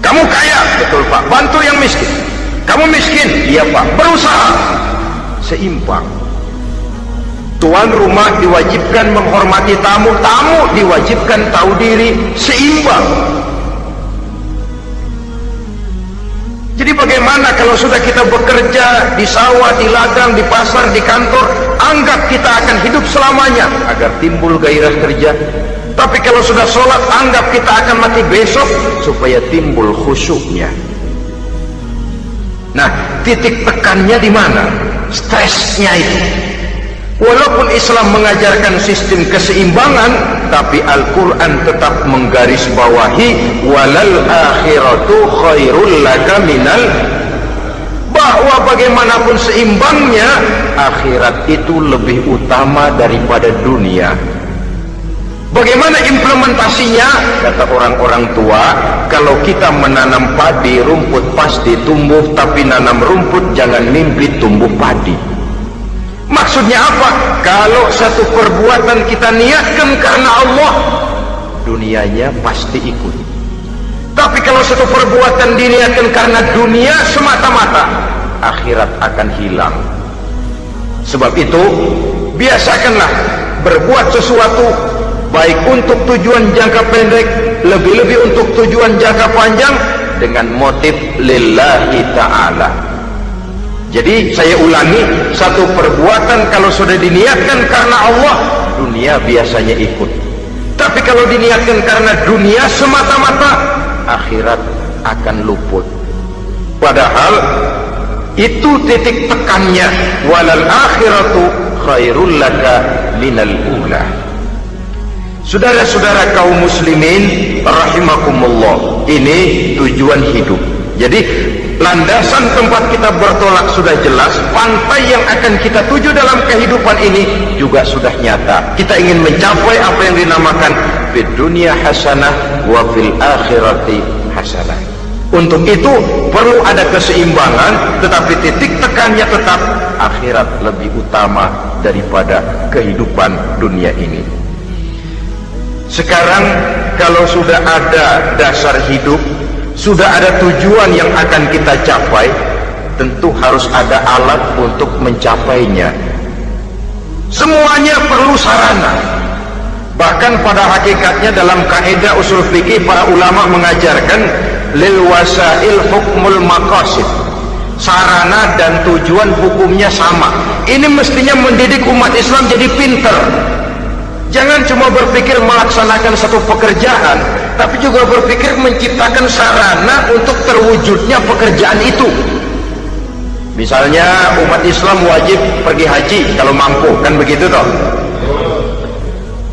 Kamu kaya, betul Pak, bantu yang miskin. Kamu miskin, iya Pak, berusaha, seimbang. Tuan rumah diwajibkan menghormati tamu, tamu diwajibkan tahu diri, seimbang. Jadi bagaimana kalau sudah kita bekerja di sawah, di ladang, di pasar, di kantor, anggap kita akan hidup selamanya agar timbul gairah kerja. Tapi kalau sudah sholat, anggap kita akan mati besok supaya timbul khusyuknya. Nah, titik tekannya di mana? Stresnya itu. Walaupun Islam mengajarkan sistem keseimbangan, tapi Al-Quran tetap menggarisbawahi walal akhiratu khairul laka minal, bahwa bagaimanapun seimbangnya, akhirat itu lebih utama daripada dunia. Bagaimana implementasinya? Kata orang-orang tua, kalau kita menanam padi, rumput pasti tumbuh, tapi nanam rumput jangan mimpi tumbuh padi. Maksudnya apa? Kalau satu perbuatan kita niatkan karena Allah, dunianya pasti ikut. Tapi kalau satu perbuatan diniatkan karena dunia semata-mata, akhirat akan hilang. Sebab itu, biasakanlah berbuat sesuatu, baik untuk tujuan jangka pendek, lebih-lebih untuk tujuan jangka panjang, dengan motif lillahi ta'ala. Jadi saya ulangi, satu perbuatan kalau sudah diniatkan karena Allah, dunia biasanya ikut. Tapi kalau diniatkan karena dunia semata-mata, akhirat akan luput. Padahal itu titik tekannya, walal akhiratu khairul laka minal ula. Saudara-saudara kaum muslimin rahimakumullah, ini tujuan hidup. Jadi landasan tempat kita bertolak sudah jelas, pantai yang akan kita tuju dalam kehidupan ini juga sudah nyata. Kita ingin mencapai apa yang dinamakan fid dunya hasanah wa fil akhirati hasanah. Untuk itu perlu ada keseimbangan, tetapi titik tekannya tetap akhirat lebih utama daripada kehidupan dunia ini. Sekarang kalau sudah ada dasar hidup, sudah ada tujuan yang akan kita capai, tentu harus ada alat untuk mencapainya. Semuanya perlu sarana. Bahkan pada hakikatnya dalam kaidah usul fikih para ulama mengajarkan lil wasail hukmul maqasid. Sarana dan tujuan hukumnya sama. Ini mestinya mendidik umat Islam jadi pinter. Jangan cuma berpikir melaksanakan satu pekerjaan, tapi juga berpikir menciptakan sarana untuk terwujudnya pekerjaan itu. Misalnya umat Islam wajib pergi haji kalau mampu, kan begitu toh?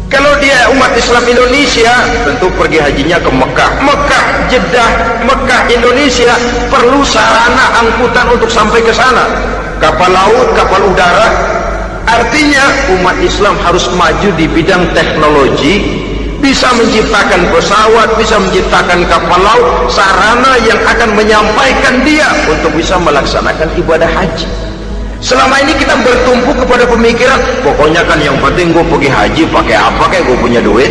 Kalau dia umat Islam Indonesia, tentu pergi hajinya ke Mekah. Mekah, Jeddah, Mekah, Indonesia perlu sarana angkutan untuk sampai ke sana. Kapal laut, kapal udara. Artinya umat Islam harus maju di bidang teknologi, bisa menciptakan pesawat, bisa menciptakan kapal laut, sarana yang akan menyampaikan dia untuk bisa melaksanakan ibadah haji. Selama ini kita bertumpu kepada pemikiran, pokoknya kan yang penting gue pergi haji pakai apa, kayak gue punya duit.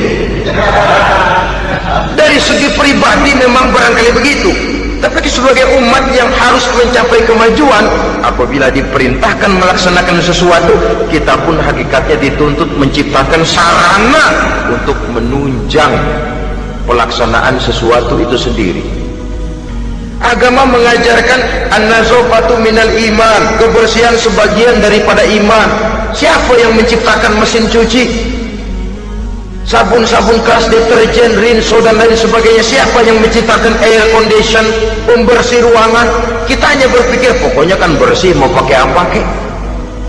Dari segi pribadi memang barangkali begitu, tapi sebagai umat yang harus mencapai kemajuan, apabila diperintahkan melaksanakan sesuatu, kita pun hakikatnya dituntut menciptakan sarana untuk menunjang pelaksanaan sesuatu itu sendiri. Agama mengajarkan an-nazafatu minal iman, kebersihan sebagian daripada iman. Siapa yang menciptakan mesin cuci, sabun-sabun keras, deterjen, rinso dan lain sebagainya? Siapa yang menciptakan air condition, pembersih ruangan? Kita hanya berpikir pokoknya kan bersih, mau pakai apa kek.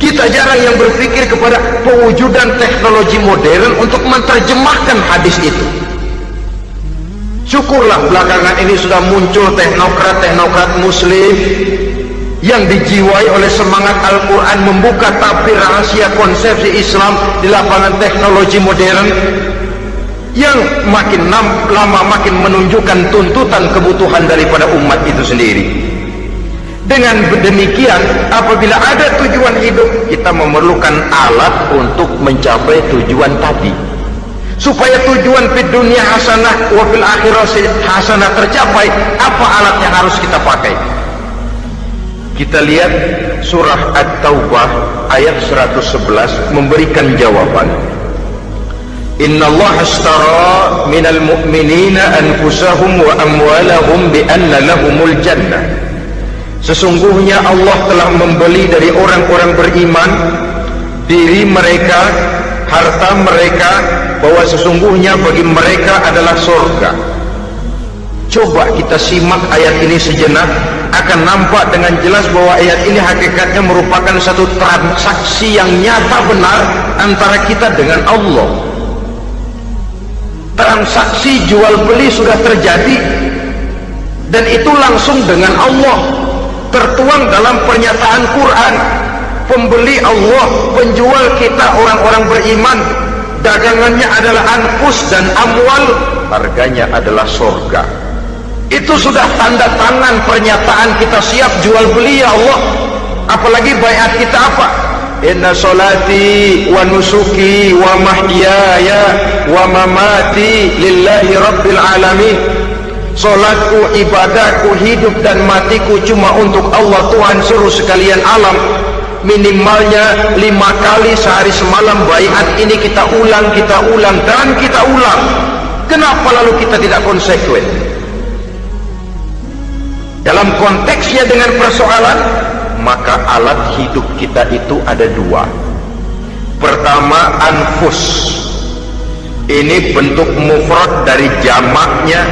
Kita jarang yang berpikir kepada pewujudan teknologi modern untuk menerjemahkan hadis itu. Syukurlah belakangan ini sudah muncul teknokrat-teknokrat muslim yang dijiwai oleh semangat Al-Quran, membuka tabir rahasia konsepsi Islam di lapangan teknologi modern, yang makin lama makin menunjukkan tuntutan kebutuhan daripada umat itu sendiri. Dengan demikian, apabila ada tujuan hidup, kita memerlukan alat untuk mencapai tujuan tadi. Supaya tujuan fid dunya hasanah wa fil akhirati hasanah tercapai, apa alat yang harus kita pakai? Kita lihat surah At-Taubah ayat 111 memberikan jawaban. Innallaha ashtara minal mu'minina anfusahum wa amwalahum bi anna lahumul jannah. Sesungguhnya Allah telah membeli dari orang-orang beriman diri mereka, harta mereka, bahwa sesungguhnya bagi mereka adalah surga. Coba kita simak ayat ini sejenak, akan nampak dengan jelas bahwa ayat ini hakikatnya merupakan satu transaksi yang nyata benar antara kita dengan Allah. Transaksi jual beli sudah terjadi, dan itu langsung dengan Allah, tertuang dalam pernyataan Quran. Pembeli Allah, penjual kita orang-orang beriman, dagangannya adalah anfus dan amwal, harganya adalah surga. Itu sudah tanda tangan pernyataan kita siap jual beli ya Allah. Apalagi baiat kita apa? Inna solati wa nusuki wa mahyaya wa mamati lillahi rabbil alamin. Solatku, ibadahku, hidup dan matiku cuma untuk Allah Tuhan seluruh sekalian alam. Minimalnya 5 kali sehari semalam baiat ini kita ulang dan kita ulang. Kenapa lalu kita tidak konsekuen? Dalam konteksnya dengan persoalan, maka alat hidup kita itu ada 2. Pertama, anfus. Ini bentuk mufrad dari jamaknya,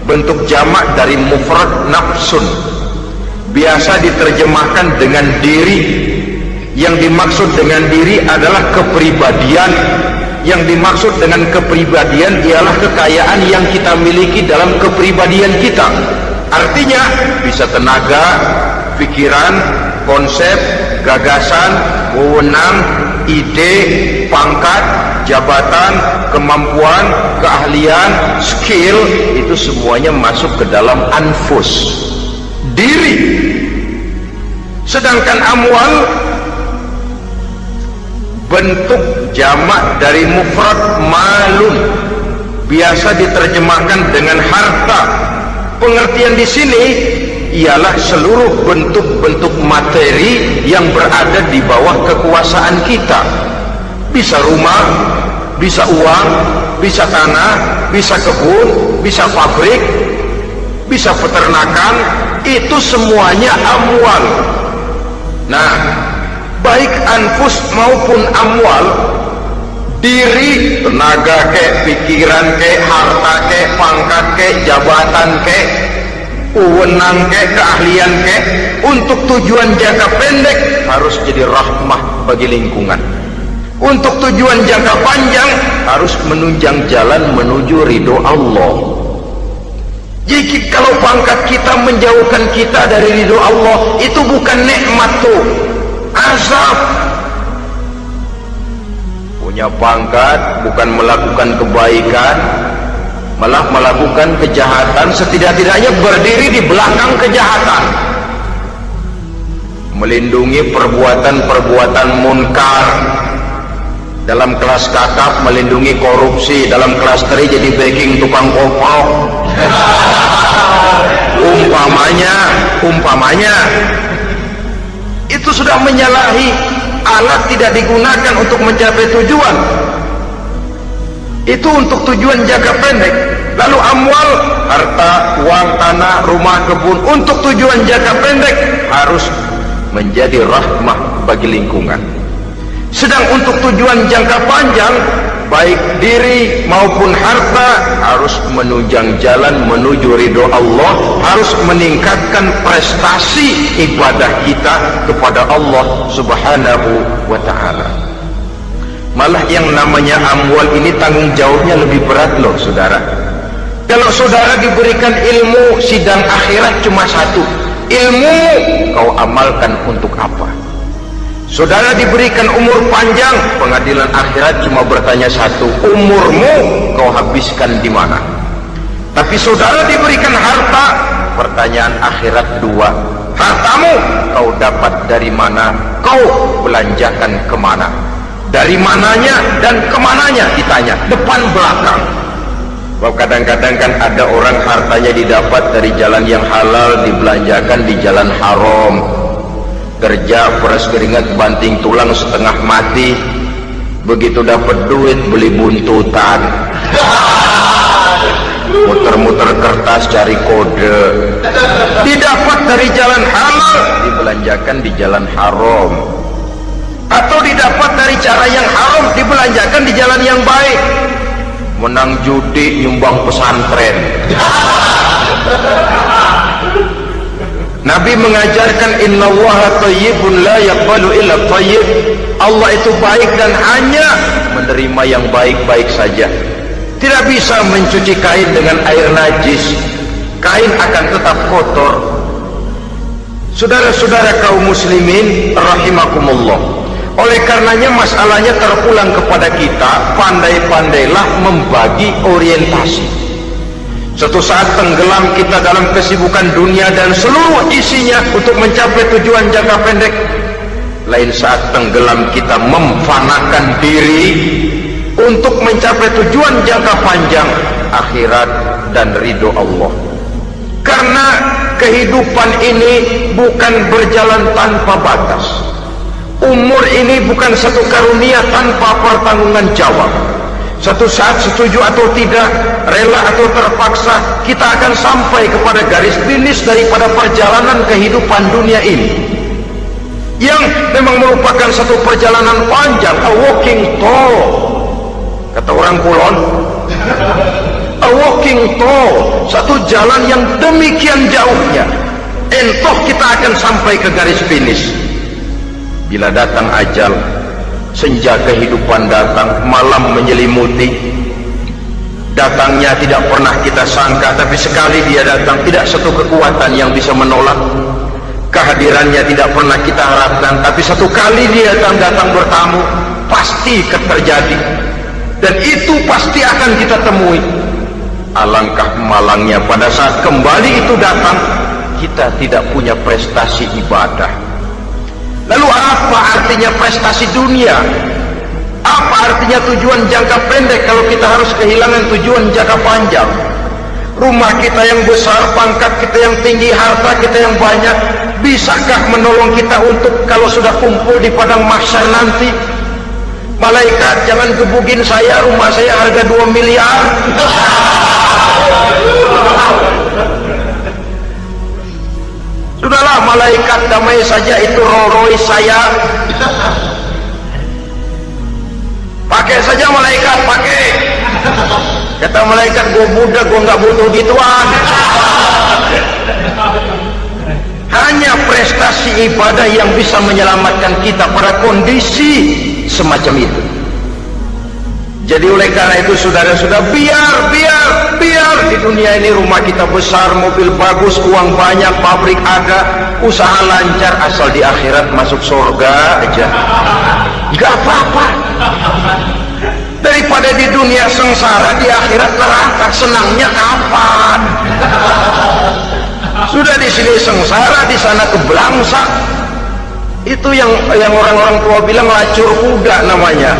bentuk jamak dari mufrad nafsun. Biasa diterjemahkan dengan diri, Yang dimaksud dengan diri adalah kepribadian. Yang dimaksud dengan kepribadian ialah kekayaan yang kita miliki dalam kepribadian kita. Artinya bisa tenaga, pikiran, konsep, gagasan, wewenang, ide, pangkat, jabatan, kemampuan, keahlian, skill, itu semuanya masuk ke dalam anfus, diri. Sedangkan amwal bentuk jamak dari mufrad malun, biasa diterjemahkan dengan harta. Pengertian di sini ialah seluruh bentuk-bentuk materi yang berada di bawah kekuasaan kita. Bisa rumah, bisa uang, bisa tanah, bisa kebun, bisa pabrik, bisa peternakan, itu semuanya amwal. Nah, baik anfus maupun amwal, diri, tenaga ke, pikiran ke, harta ke, pangkat ke, jabatan ke, wewenang ke, keahlian ke, untuk tujuan jangka pendek harus jadi rahmah bagi lingkungan. Untuk tujuan jangka panjang harus menunjang jalan menuju ridho Allah. Jadi kalau pangkat kita menjauhkan kita dari ridho Allah, itu bukan nikmat tuh, azab. Punya pangkat bukan melakukan kebaikan, malah melakukan kejahatan, setidak-tidaknya berdiri di belakang kejahatan, melindungi perbuatan-perbuatan munkar. Dalam kelas kakap melindungi korupsi, dalam kelas teri jadi backing tukang kopok. Umpamanya itu sudah menyalahi. Alat tidak digunakan untuk mencapai tujuan, itu untuk tujuan jangka pendek. Lalu amwal, harta, uang, tanah, rumah, kebun, untuk tujuan jangka pendek harus menjadi rahmah bagi lingkungan. Sedang untuk tujuan jangka panjang, baik diri maupun harta harus menunjang jalan menuju ridho Allah, harus meningkatkan prestasi ibadah kita kepada Allah Subhanahu wa ta'ala. Malah yang namanya amwal ini tanggung jawabnya lebih berat loh saudara. Kalau saudara diberikan ilmu, sidang akhirat cuma satu, ilmu kau amalkan untuk apa? Saudara diberikan umur panjang, pengadilan akhirat cuma bertanya satu, umurmu kau habiskan di mana? Tapi saudara diberikan harta, pertanyaan akhirat dua, hartamu kau dapat dari mana? Kau belanjakan kemana? Dari mananya dan kemananya ditanya, depan belakang. Bahwa kadang-kadang kan ada orang hartanya didapat dari jalan yang halal, dibelanjakan di jalan haram. Kerja peras keringat banting tulang setengah mati, begitu dapat duit beli buntutan, muter-muter kertas cari kode. Didapat dari jalan halal, dibelanjakan di jalan haram, atau didapat dari cara yang haram, dibelanjakan di jalan yang baik. Menang judi, nyumbang pesantren. Nabi mengajarkan innallaha thayyibun la yaqbalu illa thayyib. Allah itu baik dan hanya menerima yang baik-baik saja. Tidak bisa mencuci kain dengan air najis. Kain akan tetap kotor. Saudara-saudara kaum muslimin rahimakumullah. Oleh karenanya masalahnya terpulang kepada kita, pandai-pandailah membagi orientasi. Suatu saat tenggelam kita dalam kesibukan dunia dan seluruh isinya untuk mencapai tujuan jangka pendek. Lain saat tenggelam kita memfanakan diri untuk mencapai tujuan jangka panjang, akhirat dan ridho Allah. Karena kehidupan ini bukan berjalan tanpa batas. Umur ini bukan satu karunia tanpa pertanggungan jawab. Suatu saat setuju atau tidak, rela atau terpaksa, kita akan sampai kepada garis finish daripada perjalanan kehidupan dunia ini, yang memang merupakan satu perjalanan panjang, a walking tour, kata orang Kulon. A walking tour, satu jalan yang demikian jauhnya, entoh kita akan sampai ke garis finish. Bila datang ajal, senja kehidupan datang, malam menyelimuti. Datangnya tidak pernah kita sangka, tapi sekali dia datang, tidak satu kekuatan yang bisa menolak. Kehadirannya tidak pernah kita harapkan, tapi satu kali dia datang bertamu, pasti terjadi. Dan itu pasti akan kita temui. Alangkah malangnya pada saat kembali itu datang, kita tidak punya prestasi ibadah. Lalu apa artinya prestasi dunia? Apa artinya tujuan jangka pendek kalau kita harus kehilangan tujuan jangka panjang? Rumah kita yang besar, pangkat kita yang tinggi, harta kita yang banyak, bisakah menolong kita untuk kalau sudah kumpul di padang mahsyar nanti? Malaikat, jangan gebugin saya, rumah saya harga 2 miliar. Sudahlah malaikat, damai saja, itu Rolls Royce saya. Pakai saja malaikat, pakai. Kata malaikat, gue budak, gue nggak butuh gituan. Hanya prestasi ibadah yang bisa menyelamatkan kita pada kondisi semacam itu. Jadi oleh karena itu saudara-saudara, biar di dunia ini rumah kita besar, mobil bagus, uang banyak, pabrik ada, usaha lancar, asal di akhirat masuk surga aja, nggak apa-apa. Daripada di dunia sengsara, di akhirat neraka, senangnya kapan? Sudah di sini sengsara, di sana kebelangsak. Itu yang orang-orang tua bilang lacur kuda namanya.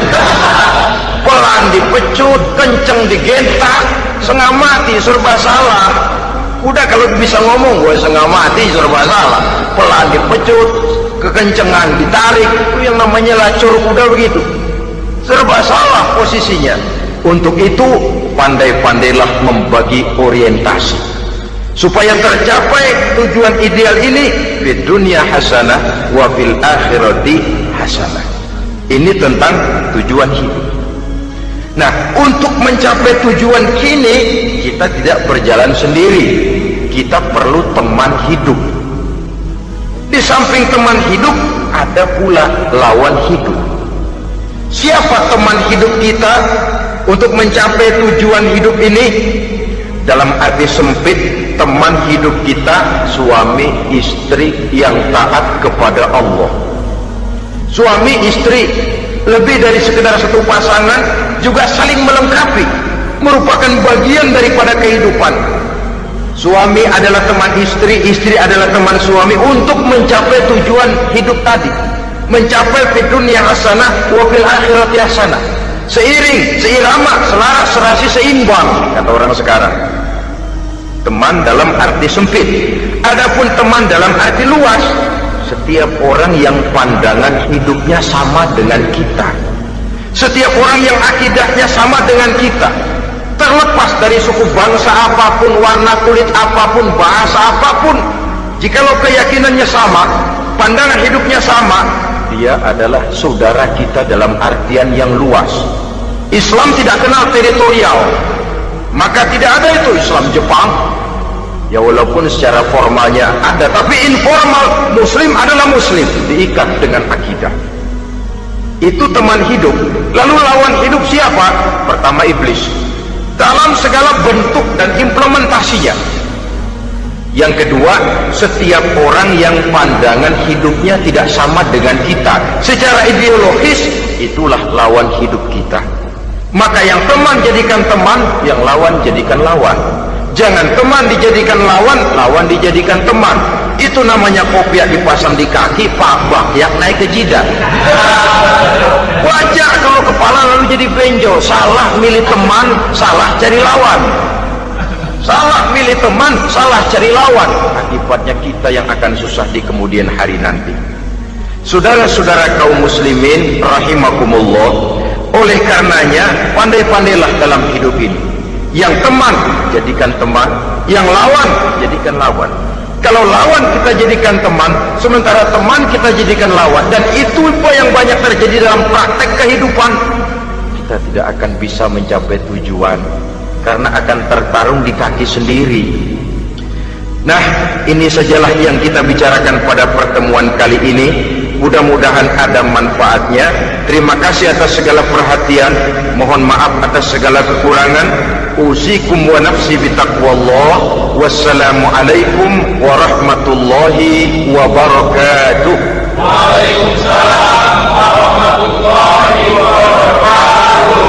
Pelan dipecut, kenceng digentak, setengah mati, serba salah. Kuda kalau bisa ngomong, gue setengah mati, serba salah. Pelan dipecut, kekencengan ditarik, itu yang namanya lacur kuda begitu. Serba salah posisinya. Untuk itu pandai-pandailah membagi orientasi supaya tercapai tujuan ideal ini, di dunia hasanah wa fil akhirati hasanah. Ini tentang tujuan hidup. Nah, untuk mencapai tujuan kini, kita tidak berjalan sendiri. Kita perlu teman hidup. Di samping teman hidup, ada pula lawan hidup. Siapa teman hidup kita untuk mencapai tujuan hidup ini? Dalam arti sempit, teman hidup kita suami istri yang taat kepada Allah. Suami istri lebih dari sekedar satu pasangan, juga saling melengkapi, merupakan bagian daripada kehidupan. Suami adalah teman istri, istri adalah teman suami untuk mencapai tujuan hidup tadi, mencapai fid dunya hasanah wa fil akhirati hasanah. Seiring, seirama, selaras, serasi, seimbang, kata orang sekarang. Teman dalam arti sempit. Adapun teman dalam arti luas, setiap orang yang pandangan hidupnya sama dengan kita, setiap orang yang akidahnya sama dengan kita, terlepas dari suku bangsa apapun, warna kulit apapun, bahasa apapun, jikalau keyakinannya sama, pandangan hidupnya sama, dia adalah saudara kita dalam artian yang luas. Islam tidak kenal teritorial, maka tidak ada itu Islam Jepang. Ya walaupun secara formalnya ada, tapi informal, muslim adalah muslim, diikat dengan akidah. Itu teman hidup. Lalu lawan hidup siapa? Pertama iblis, dalam segala bentuk dan implementasinya. Yang kedua, setiap orang yang pandangan hidupnya tidak sama dengan kita secara ideologis, itulah lawan hidup kita. Maka yang teman jadikan teman, yang lawan jadikan lawan. Jangan teman dijadikan lawan, lawan dijadikan teman. Itu namanya kopiah dipasang di kaki, bakyak naik ke jidat. Wajar kalau kepala lalu jadi benjol. Salah milih teman, salah cari lawan. Salah milih teman, salah cari lawan. Akibatnya kita yang akan susah di kemudian hari nanti. Saudara-saudara kaum muslimin rahimakumullah, oleh karenanya pandai-pandailah dalam hidup ini. Yang teman jadikan teman, yang lawan jadikan lawan. Kalau lawan kita jadikan teman, sementara teman kita jadikan lawan, dan itu yang banyak terjadi dalam praktek kehidupan, kita tidak akan bisa mencapai tujuan karena akan tertarung di kaki sendiri. Nah, ini sajalah yang kita bicarakan pada pertemuan kali ini. mudah-mudahan ada manfaatnya. Terima kasih atas segala perhatian, mohon maaf atas segala kekurangan. Usikum wa nafsi bitaqwallah. Wassalamualaikum warahmatullahi wabarakatuh. Waalaikumsalam warahmatullahi wabarakatuh.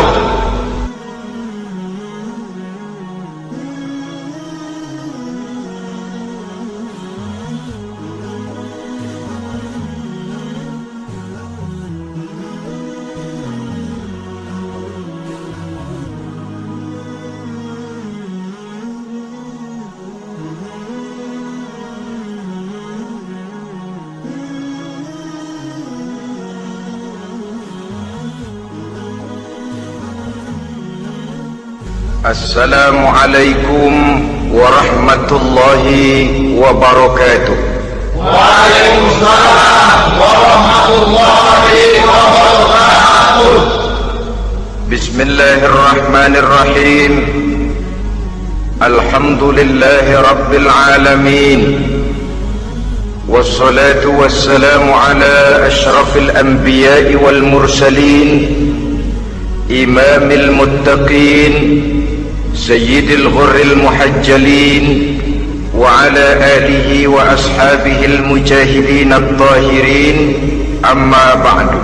Assalamualaikum warahmatullahi wabarakatuh. Waalaikumsalam warahmatullahi wabarakatuh. Bismillahirrahmanirrahim. Alhamdulillahi rabbil alamin. Wassalatu wassalamu ala ashrafil anbiya'i wal mursalin, imamil muttaqin, sayyidil ghurril muhajjalin, wa ala alihi wa ashabihi al-mujahidin at-tahirin, amma ba'du.